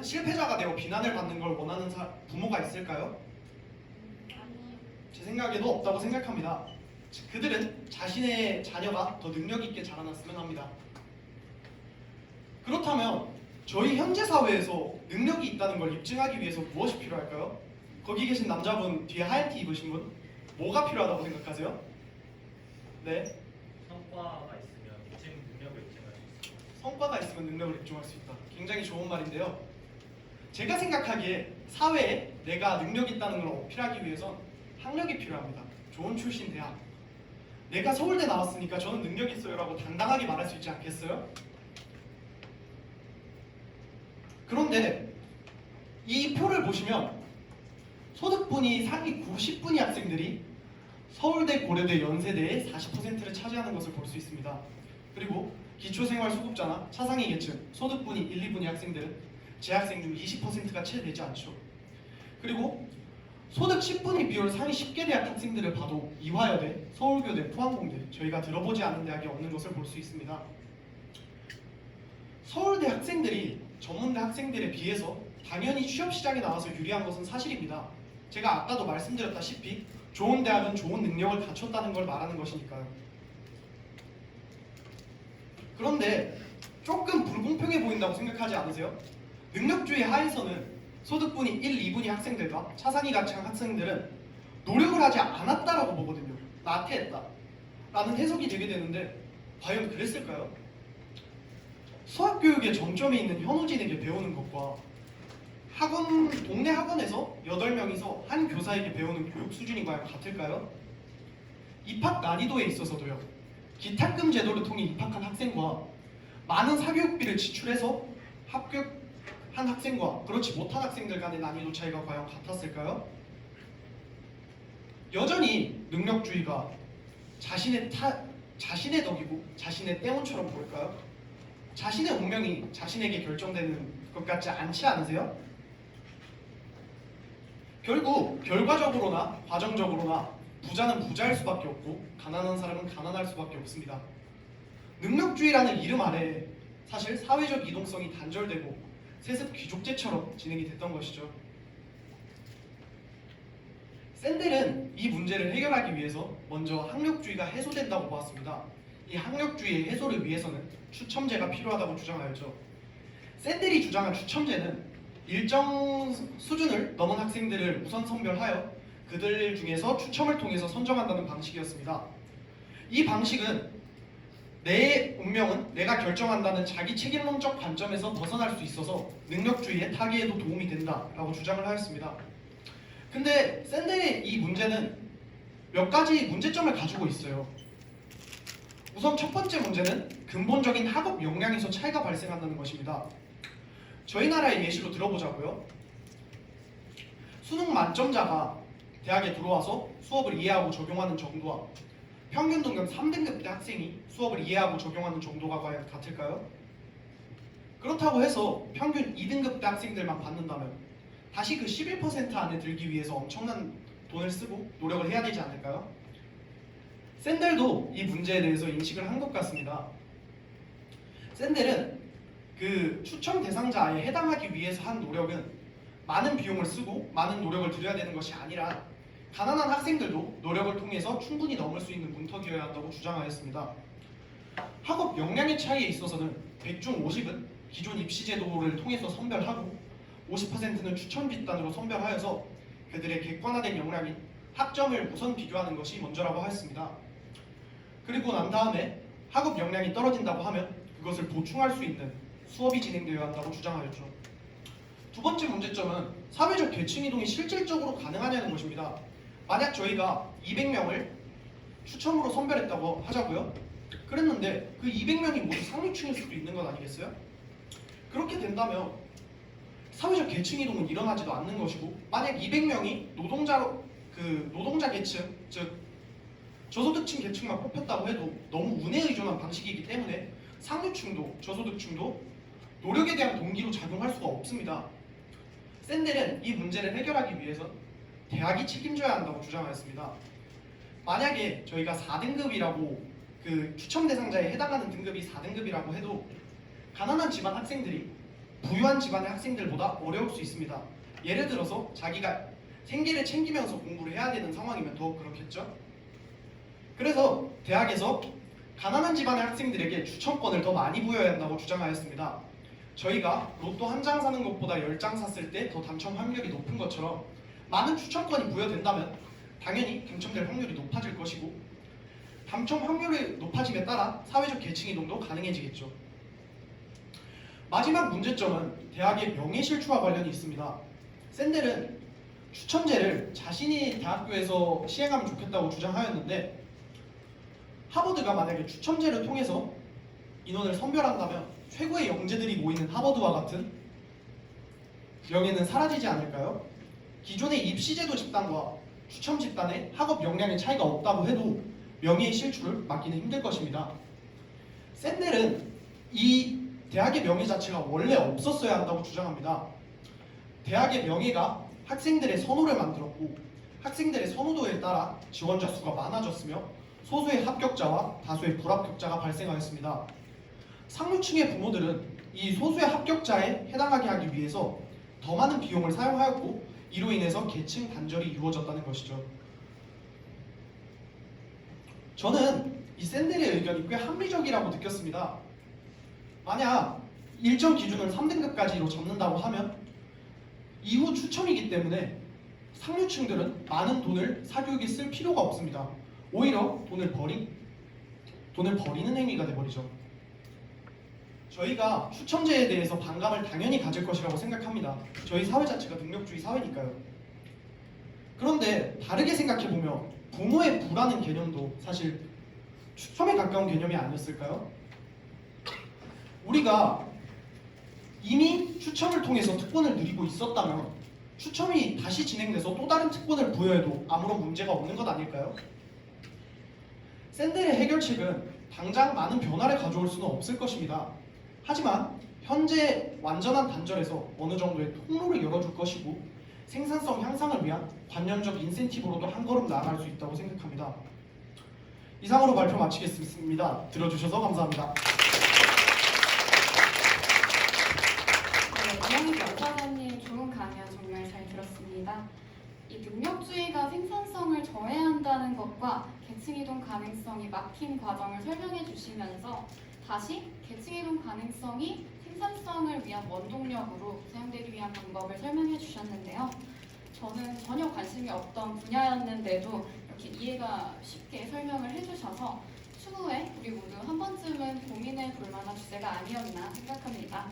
실패자가 되어 비난을 받는 걸 원하는 부모가 있을까요? 아니, 제 생각에도 없다고 생각합니다. 그들은 자신의 자녀가 더 능력 있게 자라났으면 합니다. 그렇다면 저희 현재 사회에서 능력이 있다는 걸 입증하기 위해서 무엇이 필요할까요? 거기 계신 남자분 뒤에 하얀 티 입으신 분, 뭐가 필요하다고 생각하세요? 네, 성과가 있으면 능력을 입증할 수 있습니다. 성과가 있으면 능력을 입증할 수 있다. 굉장히 좋은 말인데요. 제가 생각하기에 사회에 내가 능력 있다는 걸 어필하기 위해선 학력이 필요합니다. 좋은 출신 대학. 내가 서울대 나왔으니까 저는 능력 있어요 라고 당당하게 말할 수 있지 않겠어요? 그런데 이 표를 보시면 소득분이 상위 90분위 학생들이 서울대, 고려대, 연세대의 40%를 차지하는 것을 볼 수 있습니다. 그리고 기초생활수급자나 차상위 계층, 소득분위 1, 2분위 학생들은 재학생 중 20%가 채 되지 않죠. 그리고 소득 10분위 비율 상위 10개 대학 학생들을 봐도 이화여대, 서울교대, 포항공대, 저희가 들어보지 않은 대학이 없는 것을 볼 수 있습니다. 서울대 학생들이 전문대 학생들에 비해서 당연히 취업시장에 나와서 유리한 것은 사실입니다. 제가 아까도 말씀드렸다시피 좋은 대학은 좋은 능력을 갖췄다는 걸 말하는 것이니까요. 그런데 조금 불공평해 보인다고 생각하지 않으세요? 능력주의 하에서는 소득분위 1, 2분위 학생들과 차상위 가층 학생들은 노력을 하지 않았다라고 보거든요. 나태했다 라는 해석이 되게 되는데 과연 그랬을까요? 수학교육의 정점에 있는 현우진에게 배우는 것과 동네 학원에서 8명이서 한 교사에게 배우는 교육 수준이 과연 같을까요? 입학 난이도에 있어서도요. 기탁금 제도를 통해 입학한 학생과 많은 사교육비를 지출해서 합격한 학생과 그렇지 못한 학생들 간의 난이도 차이가 과연 같았을까요? 여전히 능력주의가 자신의 덕이고 자신의 때문처럼 보일까요? 자신의 운명이 자신에게 결정되는 것 같지 않지 않으세요? 결국 결과적으로나 과정적으로나 부자는 부자일 수밖에 없고 가난한 사람은 가난할 수밖에 없습니다. 능력주의라는 이름 아래 사실 사회적 이동성이 단절되고 세습 귀족제처럼 진행이 됐던 것이죠. 샌델은 이 문제를 해결하기 위해서 먼저 학력주의가 해소된다고 보았습니다. 이 학력주의의 해소를 위해서는 추첨제가 필요하다고 주장하였죠. 샌델이 주장한 추첨제는 일정 수준을 넘은 학생들을 우선 선별하여 그들 중에서 추첨을 통해서 선정한다는 방식이었습니다. 이 방식은 내 운명은 내가 결정한다는 자기 책임론적 관점에서 벗어날 수 있어서 능력주의의 타개에도 도움이 된다라고 주장을 하였습니다. 근데 샌델의 이 문제는 몇 가지 문제점을 가지고 있어요. 우선 첫 번째 문제는 근본적인 학업 역량에서 차이가 발생한다는 것입니다. 저희 나라의 예시로 들어보자고요. 수능 만점자가 대학에 들어와서 수업을 이해하고 적용하는 정도와 평균 등급 3등급 대 학생이 수업을 이해하고 적용하는 정도가 과연 같을까요? 그렇다고 해서 평균 2등급 대 학생들만 받는다면 다시 그 11% 안에 들기 위해서 엄청난 돈을 쓰고 노력을 해야 되지 않을까요? 샌델도 이 문제에 대해서 인식을 한 것 같습니다. 샌델은 그 추첨 대상자에 해당하기 위해서 한 노력은 많은 비용을 쓰고 많은 노력을 들여야 되는 것이 아니라 가난한 학생들도 노력을 통해서 충분히 넘을 수 있는 문턱이어야 한다고 주장하였습니다. 학업 역량의 차이에 있어서는 100중 50은 기존 입시 제도를 통해서 선별하고 50%는 추천 뒷단으로 선별하여서 그들의 객관화된 역량인 학점을 우선 비교하는 것이 먼저라고 하였습니다. 그리고 난 다음에 학업 역량이 떨어진다고 하면 그것을 보충할 수 있는 수업이 진행되어야 한다고 주장하였죠. 두 번째 문제점은 사회적 계층 이동이 실질적으로 가능하냐는 것입니다. 만약 저희가 200명을 추첨으로 선별했다고 하자고요. 그랬는데 그 200명이 모두 상류층일 수도 있는 것 아니겠어요? 그렇게 된다면 사회적 계층 이동은 일어나지도 않는 것이고, 만약 200명이 노동자 계층, 즉 저소득층 계층만 뽑혔다고 해도 너무 운에 의존한 방식이기 때문에 상류층도 저소득층도 노력에 대한 동기로 작용할 수가 없습니다. 샌델은 이 문제를 해결하기 위해서 대학이 책임져야 한다고 주장하였습니다. 만약에 저희가 4등급이라고 그 추첨 대상자에 해당하는 등급이 4등급이라고 해도 가난한 집안 학생들이 부유한 집안의 학생들보다 어려울 수 있습니다. 예를 들어서 자기가 생계를 챙기면서 공부를 해야 되는 상황이면 더욱 그렇겠죠. 그래서 대학에서 가난한 집안의 학생들에게 추천권을 더 많이 부여해야 한다고 주장하였습니다. 저희가 로또 한 장 사는 것보다 10장 샀을 때 더 당첨 확률이 높은 것처럼 많은 추천권이 부여된다면 당연히 당첨될 확률이 높아질 것이고, 당첨 확률이 높아짐에 따라 사회적 계층 이동도 가능해지겠죠. 마지막 문제점은 대학의 명예실추와 관련이 있습니다. 샌델은 추천제를 자신이 대학교에서 시행하면 좋겠다고 주장하였는데, 하버드가 만약에 추첨제를 통해서 인원을 선별한다면 최고의 영재들이 모이는 하버드와 같은 명예는 사라지지 않을까요? 기존의 입시제도 집단과 추첨 집단의 학업 역량의 차이가 없다고 해도 명예의 실추를 막기는 힘들 것입니다. 샌델은 이 대학의 명예 자체가 원래 없었어야 한다고 주장합니다. 대학의 명예가 학생들의 선호를 만들었고, 학생들의 선호도에 따라 지원자 수가 많아졌으며 소수의 합격자와 다수의 불합격자가 발생하였습니다. 상류층의 부모들은 이 소수의 합격자에 해당하게 하기 위해서 더 많은 비용을 사용하였고, 이로 인해서 계층 단절이 이루어졌다는 것이죠. 저는 이 샌델의 의견이 꽤 합리적이라고 느꼈습니다. 만약 일정 기준을 3등급까지로 잡는다고 하면 이후 추첨이기 때문에 상류층들은 많은 돈을 사교육에 쓸 필요가 없습니다. 오히려 돈을 버리는 행위가 돼버리죠. 저희가 추첨제에 대해서 반감을 당연히 가질 것이라고 생각합니다. 저희 사회 자체가 능력주의 사회니까요. 그런데 다르게 생각해보면 부모의 부라는 개념도 사실 추첨에 가까운 개념이 아니었을까요? 우리가 이미 추첨을 통해서 특권을 누리고 있었다면 추첨이 다시 진행돼서 또 다른 특권을 부여해도 아무런 문제가 없는 것 아닐까요? 샌델의 해결책은 당장 많은 변화를 가져올 수는 없을 것입니다. 하지만 현재 완전한 단절에서 어느 정도의 통로를 열어줄 것이고, 생산성 향상을 위한 관념적 인센티브로도 한 걸음 나아갈 수 있다고 생각합니다. 이상으로 발표 마치겠습니다. 들어주셔서 감사합니다. 네, 이영희 변호사님 좋은 강연 정말 잘 들었습니다. 이 능력주의가 생산성을 저해한다는 것과 계층이동 가능성이 막힌 과정을 설명해 주시면서 다시 계층이동 가능성이 생산성을 위한 원동력으로 사용되기 위한 방법을 설명해 주셨는데요. 저는 전혀 관심이 없던 분야였는데도 이렇게 이해가 쉽게 설명을 해주셔서 추후에 우리 모두 한 번쯤은 고민해 볼 만한 주제가 아니었나 생각합니다.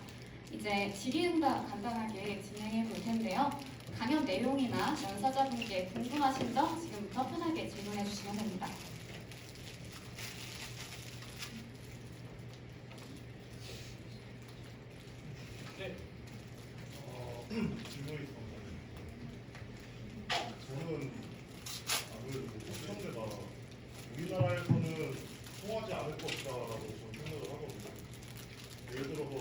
이제 질의응답 간단하게 진행해 볼 텐데요. 강연 내용이나 연사자분께 궁금하신 점 지금부터 편하게 질문해 주시면 됩니다. 네. 질문이 있습니다. 저는 아무래도 추첨제가 우리나라에서는 통하지 않을 것이다라고 저는 생각을 하거든요. 예를 들어서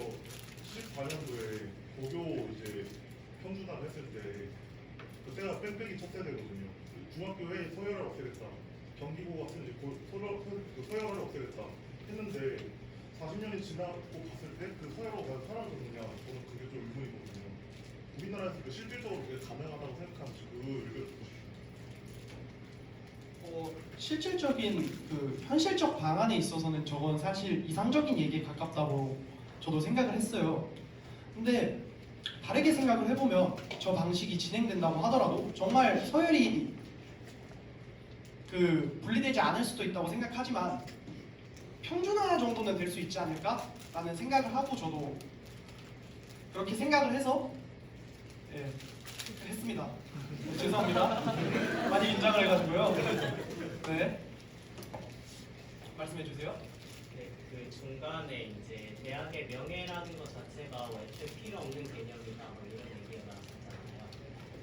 2024년도에 고교 이제 평준화를 했을 때 그때가 뺑뺑이 첫 세대거든요. 중학교에 서열을 없애겠다. 경기고 같은 이제 서열을 없애겠다 했는데 40년이 지나고 봤을 때 그 서열로 과연 사라졌느냐 저는 그게 좀 의문이거든요. 우리나라에서 그 실질적으로 그게 가능하다고 생각하는지 그 의견을 듣고 싶습니다. 실질적인 그 현실적 방안에 있어서는 저건 사실 이상적인 얘기에 가깝다고 저도 생각을 했어요. 근데 다르게 생각을 해보면 저 방식이 진행된다고 하더라도 정말 서열이 그 분리되지 않을 수도 있다고 생각하지만 평준화 정도는 될 수 있지 않을까라는 생각을 하고 저도 그렇게 생각을 해서 했습니다. 죄송합니다. 많이 긴장을 해가지고요. 네. 말씀해 주세요. 네, 그 중간에 이제 대학의 명예라는 것 자체가 애초에 필요 없는 개념이다 뭐 이런 얘기가 나왔잖아요.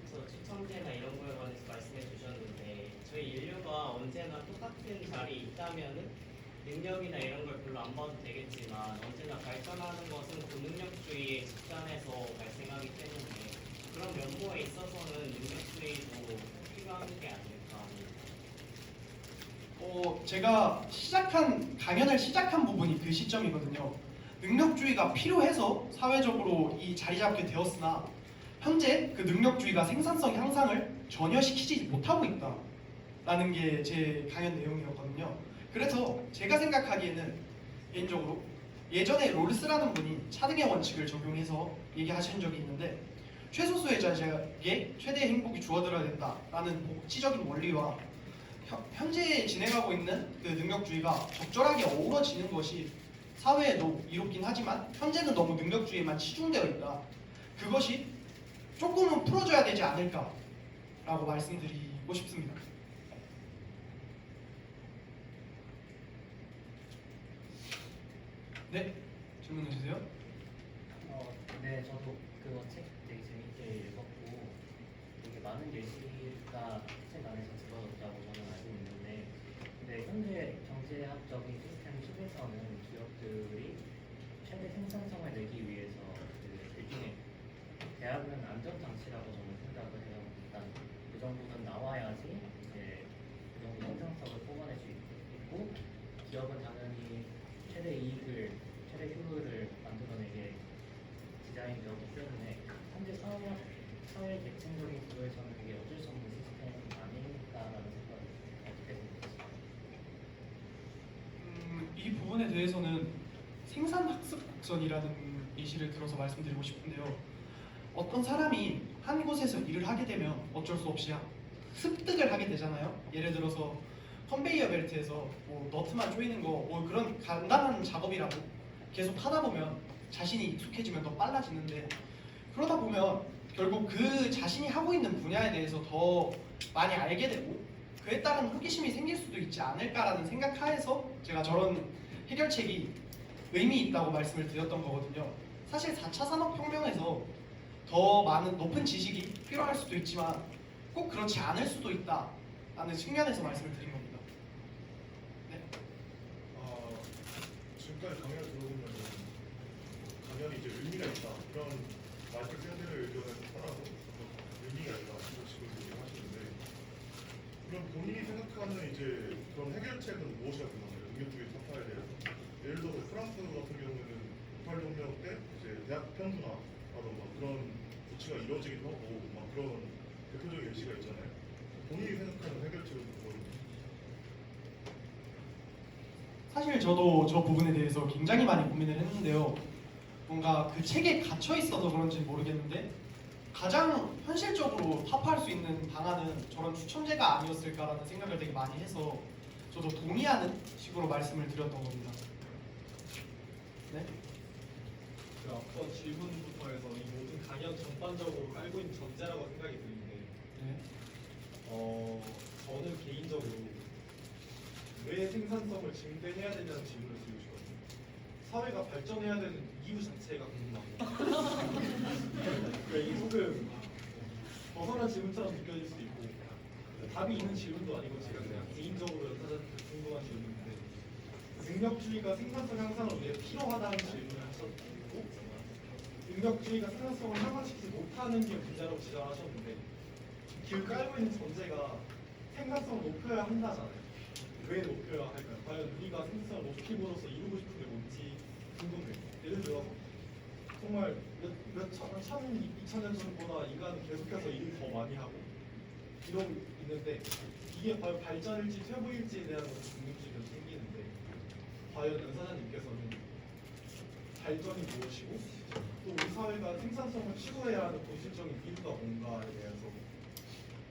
그래서 추첨제나 이런 거에 관해서 말씀해 주셨는데 저희 인류가 언제나 똑같은 자리에 있다면은 능력이나 이런 걸 별로 안 봐도 되겠지만 언제나 발전하는 것은 고능력주의의 직전에서 발생하기 때문에 그런 면모에 있어서는 능력주의도 필요한 게 아닐까. 제가 강연을 시작한 부분이 그 시점이거든요. 능력주의가 필요해서 사회적으로 이 자리 잡게 되었으나 현재 그 능력주의가 생산성 향상을 전혀 시키지 못하고 있다라는 게 제 강연 내용이었거든요. 그래서 제가 생각하기에는 개인적으로 예전에 롤스라는 분이 차등의 원칙을 적용해서 얘기하신 적이 있는데 최소수의 자에게 최대의 행복이 주어들어야 된다라는 복지적인 원리와 현재 진행하고 있는 그 능력주의가 적절하게 어우러지는 것이 사회에도 이롭긴 하지만 현재는 너무 능력주의에만 치중되어 있다. 그것이 조금은 풀어줘야 되지 않을까라고 말씀드리고 싶습니다. 네, 질문해 주세요. 네, 저도 그거 책 되게 재밌게 읽었고 되게 많은 예시가 책 안에서 들어졌다고 저는 알고 있는데, 근데 현재 경제학적인 시스템 속에서는 기업들이 최대 생산성을 내기 위해서 일종의 대학은 안전장치라고 저는 생각을 해요. 일단 그 정도는 나와야지 이제 그 정도 생산성을 뽑아낼 수 있고, 기업은 당연히 최대 이익을, 최대 효율을 만들어내게 디자인되었기 때문에 현재 사회 계층적인 구조에서는 그게 어쩔 수 없는 시스템이 아닐까라는 생각을 어떻게 생각하세요? 이 부분에 대해서는 생산학습곡선이라는 예시를 들어서 말씀드리고 싶은데요. 어떤 사람이 한 곳에서 일을 하게 되면 어쩔 수 없이 습득을 하게 되잖아요. 예를 들어서 컨베이어 벨트에서 뭐 너트만 조이는 거 뭐 그런 간단한 작업이라고 계속 하다 보면 자신이 익숙해지면 더 빨라지는데, 그러다 보면 결국 그 자신이 하고 있는 분야에 대해서 더 많이 알게 되고 그에 따른 호기심이 생길 수도 있지 않을까라는 생각하에서 제가 저런 해결책이 의미 있다고 말씀을 드렸던 거거든요. 사실 4차 산업혁명에서 더 많은 높은 지식이 필요할 수도 있지만 꼭 그렇지 않을 수도 있다라는 측면에서 말씀을 드린 겁니다. 네. 지금까지 강연을 들어보면 강연이 이제 의미가 있다 그런 마이클 샌델의 의견을 따라서 의미가 있다 지금 얘기하시는데, 그럼 본인이 생각하는 이제 그런 해결책은 무엇이라고 생각해요? 능력주의 타파에 대해서 예를 들어서 프랑스 같은 경우에는 68혁명 때 이제 대학 평준화라던가 그런 조치가 이루어지기도 하고 막 그런 대표적인 예시가 있잖아요. 본인이 생각하는 해결책은 뭐예요? 사실 저도 저 부분에 대해서 굉장히 많이 고민을 했는데요. 뭔가 그 책에 갇혀 있어서 그런지 모르겠는데 가장 현실적으로 타파할 수 있는 방안은 저런 추첨제가 아니었을까라는 생각을 되게 많이 해서 저도 동의하는 식으로 말씀을 드렸던 겁니다. 네? 그 앞서 질문부터 해서 이 모든 강연 전반적으로 깔고 있는 전제라고 생각이 드는데, 네. 저는 개인적으로 왜 생산성을 증대해야 되냐는 질문을 드리고 싶거든요. 사회가 발전해야 되는 이유 자체가 궁금합니다. 그러니까 이 조금 벗어난 질문처럼 느껴질 수도 있고 답이 있는 질문도 아니고 제가 그냥 개인적으로 여타한테 궁금한 질문인데, 능력주의가 생산성 향상을 위해 필요하다는 질문을 하셨고, 능력주의가 생산성을 향상시키지 못하는 게 문제라고 지적하셨는데 길 깔고 있는 전제가 생산성을 높여야 한다잖아요. 왜 높여야 할까요? 과연 우리가 생산성을 높임으로써 이루고 싶은 게 뭔지 궁금해요. 예를 들어서 정말 몇 천, 2,000년 전보다 인간은 계속해서 일을 더 많이 하고 이러고 있는데 이게 과연 발전일지 퇴보일지에 대한 궁금증이 생기는데 과연 연사장님께서는 발전이 무엇이고 또 우리 사회가 생산성을 추구해야 하는 본질적인 이유가 뭔가에 대해서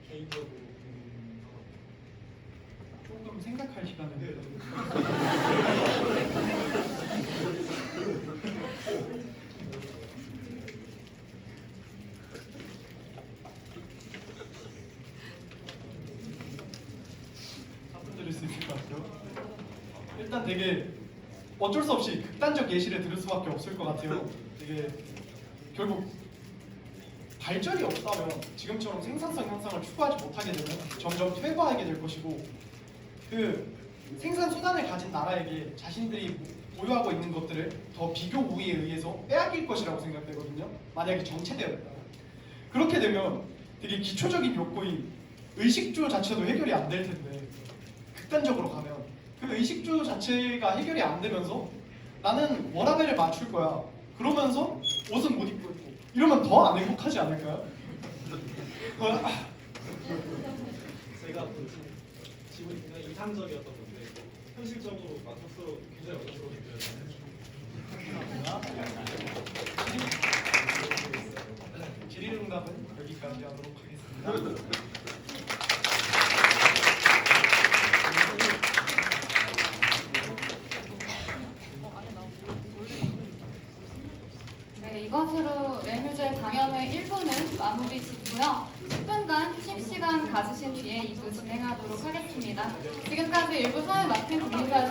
개인적으로 궁금하거든요. 조금 생각할 시간을. 답변 드릴 수 있을 것 같아요. 일단 되게 어쩔 수 없이 극단적 예시를 들을 수밖에 없을 것 같아요. 되게 결국 발전이 없다면 지금처럼 생산성 향상을 추구하지 못하게 되면 점점 퇴보하게 될 것이고 그 생산 수단을 가진 나라에게 자신들이 보유하고 있는 것들을 더 비교 우위에 의해서 빼앗길 것이라고 생각되거든요. 만약에 정체되었다. 그렇게 되면 되게 기초적인 욕구인 의식주 자체도 해결이 안 될 텐데 극단적으로 가면 그 의식주 자체가 해결이 안 되면서 나는 워라밸을 맞출 거야. 그러면서 옷은 못 입고 있고 이러면 더 안 행복하지 않을까요? 제가 본 지문이 굉장히 이상적이었던 건데 현실적으로 만족스러워 굉장히 어렵게 느껴져요. 질의응답은 여기까지 하도록 하겠습니다. 네, 이것으로 레뮤제 강연의 1부는 마무리 짓고요. 10분간 쉼 시간 가지신 뒤에 2부 진행하도록 하겠습니다. 지금까지 일부 사회 맡은 국민사